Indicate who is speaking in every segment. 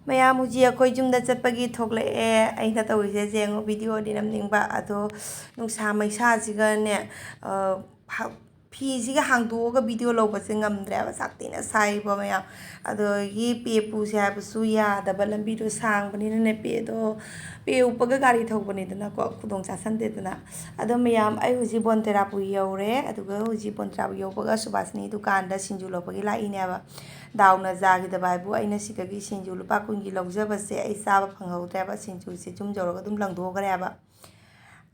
Speaker 1: ꯃꯌꯥꯝ ꯍꯧꯖꯤꯛ ꯑꯩꯈꯣꯏ ꯌꯨꯝꯗ ꯆꯠꯄꯒꯤ ꯊꯣꯛꯂꯛꯑꯦ ꯑꯩꯅ ꯇꯧꯔꯤꯁꯦ ꯌꯦꯡꯉꯣ ꯚꯤꯗꯤꯑꯣꯗꯤ ꯅꯝꯅꯤꯡꯕ ꯑꯗꯣ ꯅꯨꯡꯁꯥ ꯃꯩꯁꯥꯁꯤꯒꯅꯦ ꯐꯤꯁꯤꯒ ꯍꯥꯡꯗꯣꯛꯑꯒ ꯚꯤꯗꯤꯑꯣ ꯂꯧꯕꯁꯦ ꯉꯝꯗ꯭ꯔꯦꯕ ꯁꯥꯊꯤꯅ ꯁꯥꯏꯕ ꯃꯌꯥꯝ ꯑꯗꯒꯤ ꯄꯦ ꯄꯨꯁꯦ ꯍꯥꯏꯕꯁꯨ ꯌꯥꯗꯕ ꯂꯝꯕꯤꯗꯣ ꯁꯥꯡꯕꯅꯤꯅꯅꯦ ꯄꯦ ꯎꯞꯄꯒ ꯒꯥꯔꯤ ꯊꯧꯕꯅꯤꯗꯅꯀꯣ ꯈꯨꯗꯣꯡ ꯆꯥꯁꯟꯗꯦꯗꯅ ꯑꯗꯣ ꯃꯌꯥꯝ ꯑꯩ ꯍꯧꯖꯤꯛ ꯕꯣꯟꯇꯦꯔꯥꯄꯨ ꯌꯧꯔꯦ ꯑꯗꯨꯒ ꯍꯧꯖꯤꯛ ꯕꯣꯟꯇꯦꯔꯥꯄꯨ ꯌꯧꯕꯒ ꯁꯨꯕꯥꯁꯤꯅꯤ ꯗꯨꯀꯥꯟꯗ ꯁꯤꯡꯖꯨ ꯂꯧꯕꯒꯤ ꯂꯥꯛꯏꯅꯦꯕ ꯗꯥꯎꯅ ꯌꯥꯈꯤꯗꯕ ꯍꯥꯏꯕꯨ ꯑꯩꯅ ꯁꯤꯗꯒꯤ ꯁꯤꯡꯖꯨ ꯂꯨꯄꯥ 10ꯒꯤ ꯂꯧꯖꯕꯁꯦ ꯑꯩ ꯆꯥꯕ ꯐꯪꯍꯧꯗ꯭ꯔꯦꯕ ꯁꯤꯡꯖꯨꯁꯦ ꯌꯨꯝ ꯌꯧꯔꯒ ꯑꯗꯨꯝ ꯂꯪꯊꯣꯛꯈ꯭ꯔꯦꯕ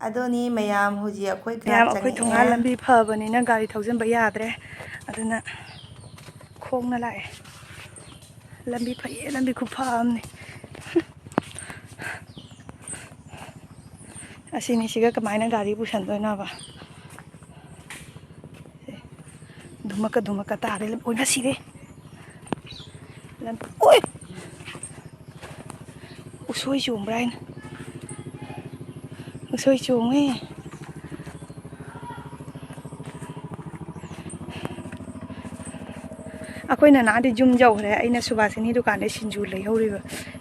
Speaker 1: ꯑꯗꯨꯅꯤ ꯃꯌꯥꯝ ꯍꯧꯖꯤꯛ ꯑꯩꯈꯣꯏ
Speaker 2: ꯃꯌꯥꯝ
Speaker 1: ꯀ꯭ꯂꯥꯁ
Speaker 2: ꯑꯩꯈꯣꯏ ꯊꯣꯡꯒꯥꯜ
Speaker 1: ꯆꯪꯉꯛꯑꯦ
Speaker 2: ꯂꯝꯕꯤ ꯐꯕꯅꯤꯅ ꯒꯥꯔꯤ ꯊꯧꯖꯤꯟꯕ ꯌꯥꯗ꯭ꯔꯦ ꯑꯗꯨꯅ ꯈꯣꯡꯅ ꯂꯥꯛꯑꯦ ꯂꯝꯕꯤ ꯐꯩꯌꯦ ꯂꯝꯕꯤ ꯈꯨꯐ ꯑꯃꯅꯤ ꯑꯁꯤꯅꯤ ꯁꯤꯒ ꯀꯃꯥꯏꯅ ꯒꯥꯔꯤ ꯄꯨꯁꯟꯗꯣꯏꯅꯣꯕ ꯙꯨꯃꯛꯀ ꯇꯥꯔꯦ ꯑꯣꯏꯅ ꯁꯤꯔꯦ ꯑꯣꯏ ꯎꯁꯣꯏ ꯆꯣꯡꯕ꯭ꯔꯥ ꯍꯥꯏꯅ ꯎꯁꯣꯏ ꯆꯣꯡꯉꯦ ꯑꯩꯈꯣꯏꯅ ꯅꯍꯥꯟꯗꯤ ꯌꯨꯝ ꯌꯧꯈ꯭ꯔꯦ ꯑꯩꯅ ꯁꯨꯕꯥꯁꯤꯅꯤ ꯗꯨꯀꯥꯟꯗꯩ ꯁꯤꯡꯖꯨ ꯂꯩꯍꯧꯔꯤꯕ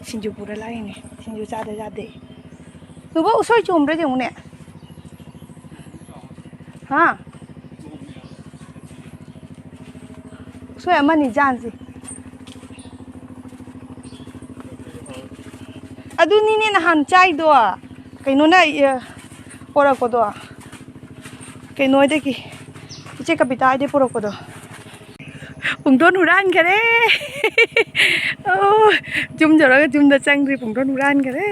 Speaker 2: ꯁꯤꯡꯖꯨ ꯄꯨꯔ ꯂꯥꯛꯏꯅꯦ ꯁꯤꯡꯖꯨ ꯆꯥꯗ ꯌꯥꯗꯦ ꯅꯨꯕ ꯎꯁꯣꯏ ꯆꯣꯡꯕ꯭ꯔꯥ ꯌꯦꯡꯉꯨꯅꯦ ꯍꯥ ꯎꯁꯣꯏ ꯑꯃꯅꯤ ꯆꯥꯟꯁꯤ ꯑꯗꯨꯅꯤꯅꯦ ꯅꯍꯥꯟ ꯆꯥꯏꯗꯣ ꯀꯩꯅꯣꯅ ꯄꯣꯔꯛꯄꯗꯣ ꯀꯩꯅꯣꯗꯒꯤ ꯏꯆꯦ ꯀꯕꯤꯇꯥ ꯍꯣꯏꯗꯩ ꯄꯨꯔꯛꯄꯗꯣ ꯄꯨꯡꯗꯣꯟ ꯍꯨꯔꯥꯟꯈꯔꯦ ꯑꯣ ꯌꯨꯝ ꯌꯧꯔꯒ ꯌꯨꯝꯗ ꯆꯪꯗ꯭ꯔꯤ ꯄꯨꯡꯗꯣꯟ ꯍꯨꯔꯥꯟꯈꯔꯦ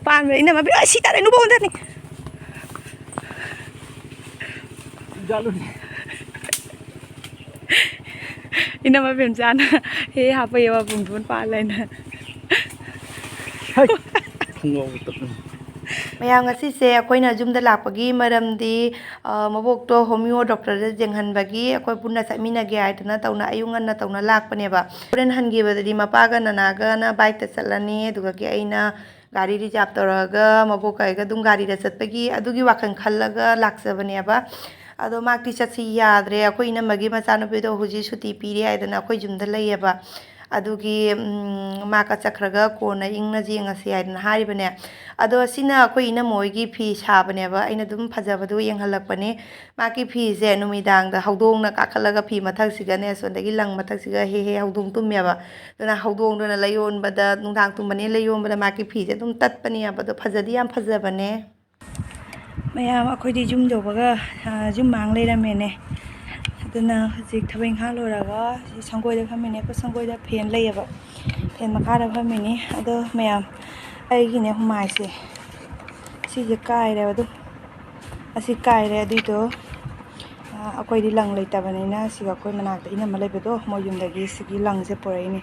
Speaker 2: ꯄꯥꯟꯕ ꯏꯅꯝꯃ ꯁꯤ ꯇꯥꯔꯦ ꯅꯨꯕ ꯑꯣꯟꯊꯅꯤ ꯏꯅꯝꯃ ꯕꯦꯝꯆꯥꯅ ꯍꯦ ꯍꯥꯞꯄꯩꯕ ꯄꯨꯡꯗꯣꯟ ꯄꯥꯜꯂꯦꯅ ꯃꯌꯥꯝ ꯉꯁꯤꯁꯦ ꯑꯩꯈꯣꯏꯅ ꯌꯨꯝꯗ ꯂꯥꯛꯄꯒꯤ ꯃꯔꯝꯗꯤ ꯃꯕꯣꯛꯇꯣ ꯍꯣꯃꯤꯌꯣ ꯗꯣꯛꯇꯔꯗ ꯌꯦꯡꯍꯟꯕꯒꯤ ꯑꯩꯈꯣꯏ ꯄꯨꯟꯅ ꯆꯠꯃꯤꯟꯅꯒꯦ ꯍꯥꯏꯗꯅ ꯇꯧꯅ ꯑꯌꯨꯛ ꯉꯟꯅ ꯇꯧꯅ ꯂꯥꯛꯄꯅꯦꯕ ꯍꯣꯔꯦꯟ ꯍꯟꯈꯤꯕꯗꯗꯤ ꯃꯄꯥꯒ ꯅꯅꯥꯒꯅ ꯕꯥꯏꯛꯇ ꯆꯠꯂꯅꯤ ꯑꯗꯨꯒ ꯑꯩꯅ ꯒꯥꯔꯤ ꯔꯤꯖꯥꯞ ꯇꯧꯔꯒ ꯃꯕꯣꯛꯀ ꯑꯩꯒ ꯑꯗꯨꯝ ꯒꯥꯔꯤꯗ ꯆꯠꯄꯒꯤ ꯑꯗꯨꯒꯤ ꯋꯥꯈꯜ ꯈꯜꯂꯒ ꯂꯥꯛꯆꯕꯅꯦꯕ ꯑꯗꯣ ꯃꯥꯛꯇꯤ ꯆꯠꯁꯤ ꯌꯥꯗ꯭ꯔꯦ ꯑꯩꯈꯣꯏ ꯏꯅꯝꯃꯒꯤ ꯃꯆꯥꯅꯨꯄꯤꯗꯣ ꯍꯧꯖꯤꯛ ꯁꯨꯇꯤ ꯄꯤꯔꯦ ꯍꯥꯏꯗꯅ ꯑꯩꯈꯣꯏ ꯌꯨꯝꯗ ꯂꯩꯌꯦꯕ ꯑꯗꯨꯒꯤ ꯃꯥꯀ ꯆꯠꯈ꯭ꯔꯒ ꯀꯣꯟꯅ ꯏꯪꯅ ꯌꯦꯡꯉꯁꯤ ꯍꯥꯏꯗꯅ ꯍꯥꯏꯔꯤꯕꯅꯦ ꯑꯗꯣ ꯁꯤꯅ ꯑꯩꯈꯣই ꯏꯅꯝꯃ ꯍꯣꯏꯒꯤ ꯐꯤ ꯁꯥꯕꯅꯦꯕ ꯑꯩꯅ ꯑꯗꯨꯝ ꯐꯖꯕꯗꯣ ꯌꯦꯡꯍꯜꯂꯛꯄꯅꯦ ꯃꯥꯒꯤ ꯐꯤꯁꯦ ꯅꯨꯃꯤꯗꯥꯡꯗ ꯍꯧꯗꯣꯡꯅ ꯀꯥꯈꯠꯂꯒ ꯐꯤ ꯃꯊꯛꯁꯤꯒꯅꯦ ꯁꯣꯝꯗꯒꯤ ꯂꯪ ꯃꯊꯛꯁꯤꯒ ꯍꯦꯛ ꯍꯦꯛ ꯍꯧꯗꯣꯡ ꯇꯨꯝꯃꯦꯕ ꯑꯗꯨꯅ ꯍꯧꯗꯣꯡꯗꯨꯅ ꯂꯩꯌꯣꯟꯕꯗ ꯅꯨꯡꯗꯥꯡ ꯇꯨꯝꯕꯅꯦ ꯂꯩꯌꯣꯟꯕꯗ ꯃꯥꯒꯤ ꯐꯤꯁꯦ ꯑꯗꯨꯝ ꯇꯠꯄꯅꯦꯕ ꯑꯗꯣ ꯐꯖꯗꯤ ꯌꯥꯝ ꯐꯖꯕꯅꯦ ꯃꯌꯥꯝ ꯑꯩꯈꯣꯏꯗꯤ ꯌꯨꯝ ꯌꯧꯕꯒ ꯌꯨꯝ ꯃꯥꯡ ꯂꯩꯔꯝꯃꯦꯅꯦ ꯑꯗꯨꯅ ꯍꯧꯖꯤꯛ ꯊꯕꯛ ꯏꯪꯈꯥꯡ ꯂꯣꯏꯔꯒ ꯁꯪꯒꯣꯏꯗ ꯐꯝꯃꯤꯅꯦ ꯑꯩꯈꯣꯏ ꯁꯪꯒꯣꯏꯗ ꯐꯦꯟ ꯂꯩꯌꯦꯕ ꯐꯦꯟ ꯃꯈꯥꯗ ꯐꯝꯃꯤꯅꯤ ꯑꯗꯣ ꯃꯌꯥꯝ ꯑꯩꯒꯤꯅꯦ ꯍꯨꯃꯥꯏꯁꯦ ꯁꯤꯁꯦ ꯀꯥꯏꯔꯦꯕ ꯑꯗꯨꯝ ꯑꯁꯤ ꯀꯥꯏꯔꯦ ꯑꯗꯨꯏꯗꯣ ꯑꯩꯈꯣꯏꯗꯤ ꯂꯪ ꯂꯩꯇꯕꯅꯤꯅ ꯁꯤꯒ ꯑꯩꯈꯣꯏ ꯃꯅꯥꯛꯇ ꯏꯅꯝꯃ ꯂꯩꯕꯗꯣ ꯃꯣꯏ ꯌꯨꯝꯗꯒꯤ ꯁꯤꯒꯤ ꯂꯪꯁꯦ ꯄꯨꯔꯛꯏꯅꯤ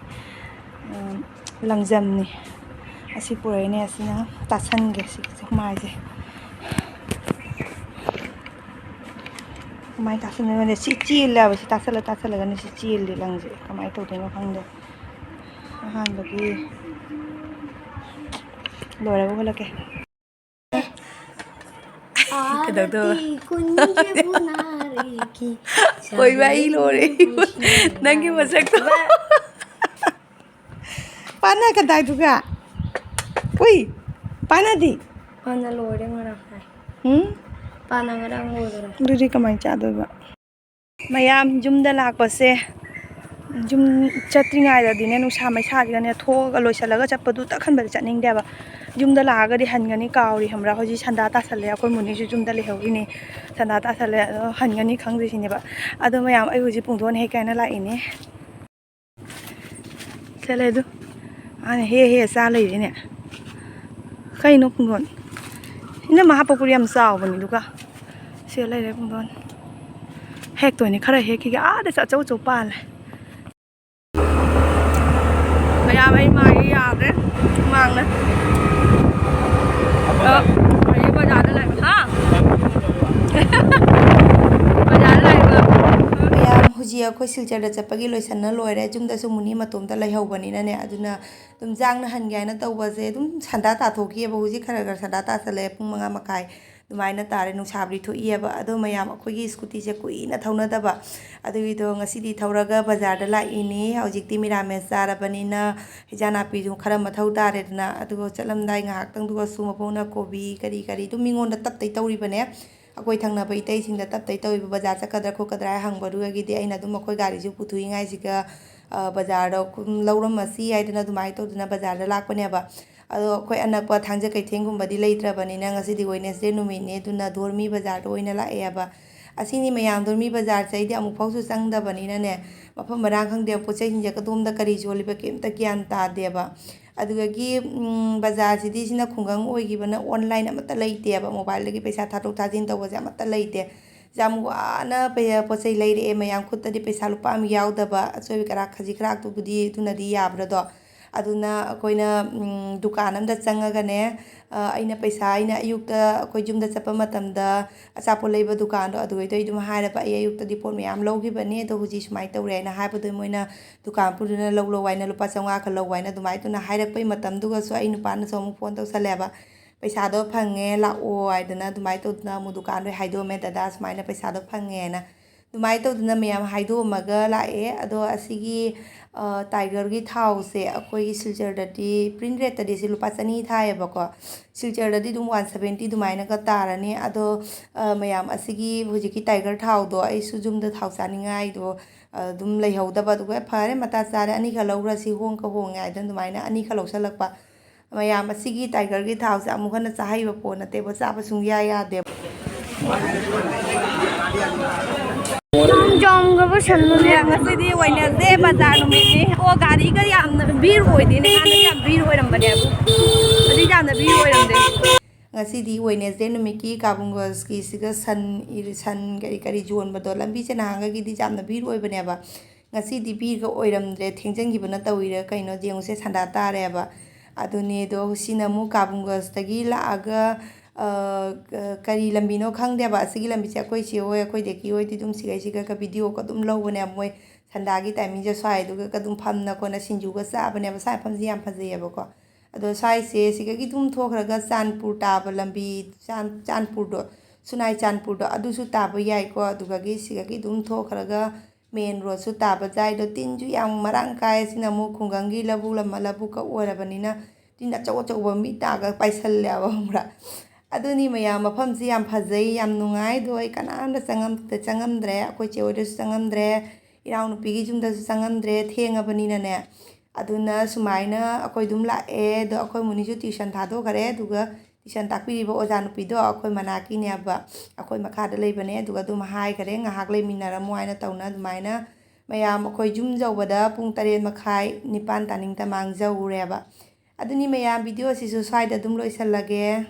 Speaker 2: ꯂꯪꯖꯝꯅꯤ ꯑꯁꯤ ꯄꯨꯔꯛꯏꯅꯦ ꯑꯁꯤꯅ ꯇꯥꯁꯟꯒꯦ ꯁꯤꯒꯤꯁꯦ ꯍꯨꯃꯥꯏꯁꯦ ꯀꯃꯥꯏꯅ ꯇꯥꯁꯟꯗꯣꯏꯅꯣ ꯁꯤ ꯆꯦꯜꯂꯦꯕ ꯁꯤ ꯇꯥꯁꯜꯂꯒꯅꯦ ꯁꯤ ꯆꯦꯜꯂꯤ ꯂꯪꯁꯦ ꯀꯃꯥꯏꯅ ꯇꯧꯗꯣꯏꯅꯣ ꯈꯪꯗꯦ ꯑꯍꯥꯟꯕꯒꯤ ꯂꯣꯏꯔꯒ ꯍꯣꯜꯂꯛꯀꯦ ꯀꯣꯏꯕ ꯑꯩ ꯂꯣꯏꯔꯦ ꯅꯪꯒꯤ ꯃꯁꯛꯇꯣ ꯄꯥꯅ ꯀꯗꯥꯏꯗꯨꯒ ꯎꯏ ꯄꯥꯅꯗꯤ
Speaker 3: ꯄꯥꯅ ꯂꯣꯏꯔꯦ ꯉꯔꯥꯡ ꯄꯥꯅ ꯉꯔꯥꯡ ꯂꯣꯏꯈꯔꯦ
Speaker 2: ꯑꯗꯨꯗꯤ ꯀꯃꯥꯏꯅ ꯆꯥꯗꯣꯏꯕ ꯃꯌꯥꯝ ꯌꯨꯝꯗ ꯂꯥꯛꯄꯁꯦ ꯌꯨꯝ ꯆꯠꯇ꯭ꯔꯤꯉꯩꯗꯗꯤꯅꯦ ꯅꯨꯡꯁꯥ ꯃꯩꯁꯥꯁꯤꯒꯅꯦ ꯊꯣꯛꯑꯒ ꯂꯣꯏꯁꯤꯜꯂꯒ ꯆꯠꯄꯗꯨ ꯇꯛꯈꯟꯕꯗ ꯆꯠꯅꯤꯡꯗꯦꯕ ꯌꯨꯝꯗ ꯂꯥꯛꯑꯒꯗꯤ ꯍꯟꯒꯅꯤ ꯀꯥꯎꯔꯤ ꯈꯪꯕ꯭ꯔꯥ ꯍꯧꯖꯤꯛ ꯁꯟꯗꯥ ꯇꯥꯁꯜꯂꯦ ꯑꯩꯈꯣꯏ ꯃꯨꯅꯤꯁꯨ ꯌꯨꯝꯗ ꯂꯩꯍꯧꯔꯤꯅꯤ ꯁꯟꯗꯥ ꯇꯥꯁꯜꯂꯦ ꯑꯗꯣ ꯍꯟꯒꯅꯤ ꯈꯪꯗ꯭ꯔꯤꯁꯤꯅꯦꯕ ꯑꯗꯣ ꯃꯌꯥꯝ ꯑꯩ ꯍꯧꯖꯤꯛ ꯄꯨꯡꯗꯣꯟ ꯍꯦꯛ ꯀꯥꯏꯅ ꯂꯥꯛꯏꯅꯦ ꯆꯠꯂꯦ ꯑꯗꯨ ꯍꯥꯟꯅ ꯍꯦꯛ ꯆꯥ ꯂꯩꯔꯤꯅꯦ ꯀꯩꯅꯣ ꯄꯨꯡꯗꯣꯟ ꯏꯅꯝꯃ ꯍꯥꯞꯄꯛꯄꯗꯣ ꯌꯥꯝ ꯆꯥꯎꯕꯅꯤ ꯑꯗꯨꯒ ꯁꯤ ꯂꯩꯔꯦ ꯄꯨꯡꯗꯣꯟ ꯍꯦꯛꯇꯣꯏꯅꯤ ꯈꯔ ꯍꯦꯛꯈꯤꯒꯦ ꯑꯥꯗꯁꯨ ꯑꯆꯧ ꯑꯆꯧ ꯄꯥꯜꯂꯦ ꯃꯌꯥꯝ ꯑꯩ ꯃꯥꯒꯤ ꯌꯥꯗ꯭ꯔꯦ ꯃꯥꯡꯅ ꯑꯩ ꯕꯖꯥꯔꯗ ꯂꯩ ꯕꯖꯥꯔꯗ ꯂꯩꯕ ꯃꯌꯥꯝ ꯍꯧꯖꯤꯛ ꯑꯩꯈꯣꯏ ꯁꯤꯜꯆꯔꯗ ꯆꯠꯄꯒꯤ ꯂꯣꯏꯁꯟꯅ ꯂꯣꯏꯔꯦ ꯌꯨꯝꯗꯁꯨ ꯃꯨꯅꯤ ꯃꯇꯣꯝꯇ ꯂꯩꯍꯧꯕꯅꯤꯅꯅꯦ ꯑꯗꯨꯅ ꯑꯗꯨꯝ ꯖꯥꯡꯅ ꯍꯟꯒꯦ ꯍꯥꯏꯅ ꯇꯧꯕꯁꯦ ꯑꯗꯨꯝ ꯁꯟꯗꯥ ꯇꯥꯊꯣꯛꯈꯤꯑꯕ ꯍꯧꯖꯤꯛ ꯈꯔ ꯈꯔ ꯁꯟꯗꯥ ꯇꯥꯁꯜꯂꯛꯑꯦ ꯄꯨꯡ 5 ꯃꯈꯥꯏ
Speaker 1: ꯑꯗꯨꯃꯥꯏꯅ ꯇꯥꯔꯦ ꯅꯨꯡꯁꯥꯕꯨꯗꯤ ꯊꯣꯛꯏꯑꯕ ꯑꯗꯣ ꯃꯌꯥꯝ ꯑꯩꯈꯣꯏꯒꯤ ꯁ꯭ꯀꯨꯇꯤꯁꯦ ꯀꯨꯏꯅ ꯊꯧꯅꯗꯕ ꯑꯗꯨꯒꯤꯗꯣ ꯉꯁꯤꯗꯤ ꯊꯧꯔꯒ ꯕꯖꯥꯔꯗ ꯂꯥꯛꯏꯅꯤ ꯍꯧꯖꯤꯛꯇꯤ ꯃꯤꯔꯥꯃꯦꯁ ꯆꯥꯔꯕꯅꯤꯅ ꯍꯤꯟꯖꯥꯡ ꯅꯥꯄꯤꯁꯨ ꯈꯔ ꯃꯊꯧ ꯇꯥꯔꯦꯗꯅ ꯑꯗꯨꯒ ꯆꯠꯂꯝꯗꯥꯏ ꯉꯥꯏꯍꯥꯛꯇꯪꯗꯨꯒꯁꯨ ꯃꯕꯣꯛꯅ ꯀꯣꯕꯤ ꯀꯔꯤ ꯀꯔꯤ ꯑꯗꯨꯝ ꯃꯤꯉꯣꯟꯗ ꯇꯞꯇꯩ ꯇꯧꯔꯤꯕꯅꯦ ꯑꯩꯈꯣꯏ ꯊꯪꯅꯕ ꯏꯇꯩꯁꯤꯡꯗ ꯇꯞꯇꯩ ꯇꯧꯔꯤꯕ ꯕꯖꯥꯔ ꯆꯠꯀꯗ꯭ꯔꯥ ꯈꯣꯠꯀꯗ꯭ꯔꯥ ꯍꯪꯕꯗꯨꯒꯤꯗꯤ ꯑꯩꯅ ꯑꯗꯨꯝ ꯑꯩꯈꯣꯏ ꯒꯥꯔꯤꯁꯨ ꯄꯨꯊꯣꯛꯏꯉꯥꯏꯁꯤꯒ ꯕꯖꯥꯔꯗ ꯂꯧꯔꯝꯃꯁꯤ ꯍꯥꯏꯗꯅ ꯑꯗꯨꯃꯥꯏꯅ ꯇꯧꯗꯅ ꯕꯖꯥꯔꯗ ꯂꯥꯛꯄꯅꯦꯕ ꯑꯗꯣ ꯑꯩꯈꯣꯏ ꯑꯅꯛꯄ ꯊꯥꯡꯖ ꯀꯩꯊꯦꯜꯒꯨꯝꯕꯗꯤ ꯂꯩꯇ꯭ꯔꯕꯅꯤꯅ ꯉꯁꯤꯗꯤ ꯋꯦꯗꯅꯁꯗꯦ ꯅꯨꯃꯤꯠꯅꯦ ꯑꯗꯨꯅ ꯗꯣꯔꯃꯤ ꯕꯖꯥꯔꯗ ꯑꯣꯏꯅ ꯂꯥꯛꯑꯦꯕ ꯑꯁꯤꯅꯤ ꯃꯌꯥꯝ ꯗꯣꯔꯃꯤ ꯕꯖꯥꯔꯁꯦ ꯑꯩꯗꯤ ꯑꯃꯨꯛꯐꯥꯎꯁꯨ ꯆꯪꯗꯕꯅꯤꯅꯅꯦ ꯃꯐꯝ ꯃꯔꯥꯡ ꯈꯪꯗꯦ ꯄꯣꯠ ꯆꯩꯁꯤꯡꯁꯦ ꯀꯗꯣꯝꯗ ꯀꯔꯤ ꯌꯣꯜꯂꯤꯕ ꯀꯩꯝꯇ ꯒ꯭ꯌꯥꯟ ꯇꯥꯗꯦꯕ ꯑꯗꯨꯗꯒꯤ ꯕꯖꯥꯔꯁꯤꯗꯤ ꯁꯤꯅ ꯈꯨꯡꯒꯪ ꯑꯣꯏꯈꯤꯕꯅ ꯑꯣꯟꯂꯥꯏꯟ ꯑꯃꯠꯇ ꯂꯩꯇꯦꯕ ꯃꯣꯕꯥꯏꯜꯗꯒꯤ ꯄꯩꯁꯥ ꯊꯥꯗꯣꯛ ꯊꯥꯖꯤꯟ ꯇꯧꯕꯁꯦ ꯑꯃꯠꯇ ꯂꯩꯇꯦ ꯌꯥꯝ ꯋꯥꯅ ꯄꯣꯠ ꯆꯩ ꯂꯩꯔꯛꯑꯦ ꯃꯌꯥꯝ ꯈꯨꯠꯇꯗꯤ ꯄꯩꯁꯥ ꯂꯨꯄꯥ ꯑꯃ ꯌꯥꯎꯗꯕ ꯑꯆꯣꯏ ꯈꯔꯥꯛ ꯈꯖꯤꯛ ꯈꯔꯥꯛꯇꯨꯕꯨꯗꯤ ꯑꯗꯨꯅꯗꯤ ꯌꯥꯕ꯭ꯔꯥꯗꯣ ꯑꯗꯨꯅ ꯑꯩꯈꯣꯏꯅ ꯗꯨꯀꯥꯟ ꯑꯝꯗ ꯆꯪꯉꯒꯅꯦ ꯑꯩꯅ ꯑꯌꯨꯛꯇ ꯑꯩꯈꯣꯏ ꯌꯨꯝꯗ ꯆꯠꯄ ꯃꯇꯝꯗ ꯑꯆꯥꯄꯣꯠ ꯂꯩꯕ ꯗꯨꯀꯥꯟꯗꯣ ꯑꯗꯨꯒꯩꯗꯣ ꯑꯩ ꯑꯗꯨꯝ ꯍꯥꯏꯔꯕ ꯑꯩ ꯑꯌꯨꯛꯇꯗꯤ ꯄꯣꯠ ꯃꯌꯥꯝ ꯂꯧꯈꯤꯕꯅꯦ ꯑꯗꯣ ꯍꯧꯖꯤꯛ ꯁꯨꯃꯥꯏꯅ ꯇꯧꯔꯦ ꯍꯥꯏꯅ ꯍꯥꯏꯕꯗꯣ ꯃꯣꯏꯅ ꯗꯨꯀꯥꯟ ꯄꯨꯗꯨꯅ ꯂꯧ ꯍꯥꯏꯅ ꯂꯨꯄꯥ 500 ꯈꯛ ꯂꯧ ꯍꯥꯏꯅ ꯑꯗꯨꯃꯥꯏꯅ ꯇꯧꯅ ꯍꯥꯏꯔꯛꯄꯩ ꯃꯇꯝꯗꯨꯒꯁꯨ ꯑꯩ ꯅꯨꯄꯥꯅꯁꯨ ꯑꯃꯨꯛ ꯐꯣꯟ ꯇꯧꯁꯜꯂꯦꯕ ꯄꯩꯁꯥꯗꯣ ꯐꯪꯉꯦ ꯂꯥꯛꯑꯣ ꯍꯥꯏꯗꯅ ꯑꯗꯨꯃꯥꯏꯅ ꯇꯧꯗꯅ ꯑꯃꯨꯛ ꯗꯨꯀꯥꯟꯗꯣ ꯍꯥꯏꯗꯣꯛꯑꯝꯃꯦ ꯗꯗꯥ ꯁꯨꯃꯥꯏꯅ ꯄꯩꯁꯥꯗꯣ ꯐꯪꯉꯦꯅ ꯑꯗꯨꯃꯥꯏꯅ ꯇꯧꯗꯅ ꯃꯌꯥꯝ ꯍꯥꯏꯗꯣꯛꯑꯝꯃꯒ ꯂꯥꯛꯑꯦ ꯑꯗꯣ ꯑꯁꯤꯒꯤ ꯇꯥꯏꯒꯔꯒꯤ ꯊꯥꯎꯁꯦ ꯑꯩꯈꯣꯏꯒꯤ ꯁꯤꯜꯆꯔꯗꯗꯤ ꯄ꯭ꯔꯤꯟ ꯔꯦꯠꯇꯗꯤ ꯁꯤ ꯂꯨꯄꯥ 200 ꯊꯥꯏꯌꯦꯕꯀꯣ ꯁꯤꯜꯆꯔꯗꯗꯤ ꯑꯗꯨꯝ 170 ꯑꯗꯨꯃꯥꯏꯅꯒ ꯇꯥꯔꯅꯤ ꯑꯗꯣ ꯃꯌꯥꯝ ꯑꯁꯤꯒꯤ ꯍꯧꯖꯤꯛꯀꯤ ꯇꯥꯏꯒꯔ ꯊꯥꯎꯗꯣ ꯑꯩꯁꯨ ꯌꯨꯝꯗ ꯊꯥꯎ ꯆꯥꯅꯤꯡꯉꯥꯏꯗꯣ ꯑꯗꯨꯝ ꯂꯩꯍꯧꯗꯕ ꯑꯗꯨꯒ ꯐꯔꯦ ꯃꯇꯥ ꯆꯥꯔꯦ ꯑꯅꯤꯈꯛ ꯂꯧꯔꯁꯤ ꯍꯣꯡꯉꯦ ꯍꯥꯏꯗꯅ ꯑꯗꯨꯃꯥꯏꯅ ꯑꯅꯤꯈꯛ ꯂꯧꯁꯜꯂꯛꯄ ꯃꯌꯥꯝ ꯑꯁꯤꯒꯤ ꯇꯥꯏꯒꯔꯒꯤ ꯊꯥꯎꯁꯦ ꯑꯃꯨꯛ ꯍꯟꯅ ꯆꯥꯍꯩꯕ ꯄꯣꯠ ꯅꯠꯇꯦꯕ ꯆꯥꯕ ꯁꯨꯡꯌꯥ ꯌꯥꯗꯦꯕ
Speaker 3: ꯆꯣꯡꯒꯕ ꯁꯟꯅꯨꯅꯦ
Speaker 1: ꯉꯁꯤꯗꯤ ꯋꯦꯗꯅꯁꯗꯦ ꯕꯖꯥꯔ ꯅꯨꯃꯤꯠꯅꯤ ꯑꯣ ꯒꯥꯔꯤꯒ ꯌꯥꯝꯅ ꯚꯤꯔ ꯑꯣꯏꯗꯦꯅꯦ ꯍꯥꯟꯅꯗꯤ ꯌꯥꯝ ꯚꯤꯔ ꯑꯣꯏꯔꯝꯕꯅꯦꯕ ꯍꯧꯖꯤꯛ ꯌꯥꯝꯅ ꯚꯤꯔ ꯑꯣꯏꯔꯝꯗꯦ ꯉꯁꯤꯗꯤ ꯋꯦꯗꯅꯁꯗꯦ ꯅꯨꯃꯤꯠꯀꯤ ꯀꯥꯕꯨꯡꯒꯁꯀꯤꯁꯤꯒ ꯁꯟ ꯀꯔꯤ ꯌꯣꯟꯕꯗꯣ ꯂꯝꯕꯤꯁꯦ ꯅꯍꯥꯟꯒꯩꯗꯤ ꯌꯥꯝꯅ ꯚꯤꯔ ꯑꯣꯏꯕꯅꯦꯕ ꯉꯁꯤꯗꯤ ꯚꯤꯔꯒ ꯑꯣꯏꯔꯝꯗ꯭ꯔꯦ ꯊꯦꯡꯖꯤꯟꯈꯤꯕꯅ ꯇꯧꯔꯤꯔꯥ ꯀꯩꯅꯣ ꯌꯦꯡꯉꯨꯁꯦ ꯁꯟꯗꯥ ꯇꯥꯔꯦꯕ ꯑꯗꯨꯅꯦ ꯑꯗꯣ ꯁꯤꯅ ꯑꯃꯨꯛ ꯀꯥꯕꯨꯡꯒꯁꯇꯒꯤ ꯂꯥꯛꯑꯒ ꯀꯔꯤ ꯂꯝꯕꯤꯅೋ ꯈꯪꯗꯦꯕ ꯑꯁꯤꯒꯤ ꯂꯝꯕꯤꯁꯦ ꯑꯩꯈꯣꯏ ꯆꯦ ꯍꯣꯏ ꯑꯩꯈꯣꯏꯗꯒꯤ ꯍꯣꯏꯗꯤ ꯑꯗꯨꯝ ꯁꯤꯒꯩꯁꯤꯒ ꯚꯤꯗꯤꯑꯣꯒ ꯑꯗꯨꯝ ꯂꯧꯕꯅꯦꯕ ꯃꯣꯏ ꯁꯟꯗꯥꯒꯤ ꯇꯥꯏꯃꯤꯡꯁꯦ ꯁ꯭ꯋꯥꯏꯗꯨꯒ ꯑꯗꯨꯝ ꯐꯝꯅ ꯈꯣꯠꯅ ꯁꯤꯡꯖꯨꯒ ꯆꯥꯕꯅꯦꯕ ꯁ꯭ꯋꯥꯏ ꯃꯐꯝꯁꯦ ꯌꯥꯝ ꯐꯖꯩꯑꯕꯀꯣ ꯑꯗꯣ ꯁ꯭ꯋꯥꯏꯁꯦ ꯁꯤꯗꯒꯤ ꯑꯗꯨꯝ ꯊꯣꯛꯈ꯭ꯔꯒ ꯆꯥꯟꯄꯨꯔ ꯇꯥꯕ ꯂꯝꯕꯤ ꯆꯥꯟꯄꯨꯔꯗꯣ ꯁꯨꯅꯥꯏ ꯆꯥꯟꯄꯨꯔꯗꯣ ꯑꯗꯨꯁꯨ ꯇꯥꯕ ꯌꯥꯏꯀꯣ ꯑꯗꯨꯒꯤ ꯁꯤꯗꯒꯤ ꯑꯗꯨꯝ ꯊꯣꯛꯈ꯭ꯔꯒ ꯃꯦꯟ ꯔꯣꯗꯁꯨ ꯇꯥꯕ ꯌꯥꯏꯗꯣ ꯇꯤꯟꯁꯨ ꯌꯥꯝ ꯃꯔꯥꯡ ꯀꯥꯏ ꯁꯤꯅ ꯑꯃꯨꯛ ꯈꯨꯡꯒꯪꯒꯤ ꯂꯧꯕꯨꯛꯀ ꯑꯣꯏꯔꯕꯅꯤꯅ ꯇꯤꯟ ꯑꯆꯧ ꯑꯆꯧꯕ ꯃꯤ ꯇꯥꯒ ꯄꯥꯏꯁꯜꯂꯦꯕ ꯈꯪꯕ꯭ꯔꯥ ꯑꯗꯨꯅꯤ ꯃꯌꯥꯝ ꯃꯐꯝꯁꯤ ꯌꯥꯝ ꯐꯖꯩ ꯌꯥꯝ ꯅꯨꯡꯉꯥꯏ ꯑꯗꯣ ꯑꯩ ꯀꯅꯥꯝꯇ ꯆꯪꯉꯝꯗ꯭ꯔꯦ ꯑꯩꯈꯣꯏ ꯆꯦ ꯍꯣꯏꯗꯁꯨ ꯆꯪꯉꯝꯗ꯭ꯔꯦ ꯏꯅꯥꯎꯅꯨꯄꯤꯒꯤ ꯌꯨꯝꯗꯁꯨ ꯆꯪꯉꯝꯗ꯭ꯔꯦ ꯊꯦꯡꯉꯕꯅꯤꯅꯅꯦ ꯑꯗꯨꯅ ꯁꯨꯃꯥꯏꯅ ꯑꯩꯈꯣꯏ ꯑꯗꯨꯝ ꯂꯥꯛꯑꯦ ꯑꯗꯣ ꯑꯩꯈꯣꯏ ꯃꯨꯅꯤꯁꯨ ꯇ꯭ꯌꯨꯁꯟ ꯊꯥꯗꯣꯛꯈ꯭ꯔꯦ ꯑꯗꯨꯒ ꯇ꯭ꯌꯨꯁꯟ ꯇꯥꯛꯄꯤꯔꯤꯕ ꯑꯣꯖꯥ ꯅꯨꯄꯤꯗꯣ ꯑꯩꯈꯣꯏ ꯃꯅꯥꯛꯀꯤꯅꯦꯕ ꯑꯩꯈꯣꯏ ꯃꯈꯥꯗ ꯂꯩꯕꯅꯦ ꯑꯗꯨꯒ ꯑꯗꯨꯝ ꯍꯥꯏꯈꯔꯦ ꯉꯥꯏꯍꯥꯛ ꯂꯩꯃꯤꯟꯅꯔꯝꯃꯣ ꯍꯥꯏꯅ ꯇꯧꯅ ꯑꯗꯨꯃꯥꯏꯅ ꯃꯌꯥꯝ ꯑꯩꯈꯣꯏ ꯌꯨꯝ ꯌꯧꯕꯗ ꯄꯨꯡ 8:30 9 ꯇꯥꯅꯤꯡꯇ ꯃꯥꯡꯖꯧꯔꯦꯕ ꯑꯗꯨꯅꯤ ꯃꯌꯥꯝ ꯚꯤꯗꯤꯑꯣꯁꯤꯁꯨ ꯁ꯭ꯋꯥꯏꯗ ꯑꯗꯨꯝ ꯂꯣꯏꯁꯜꯂꯒꯦ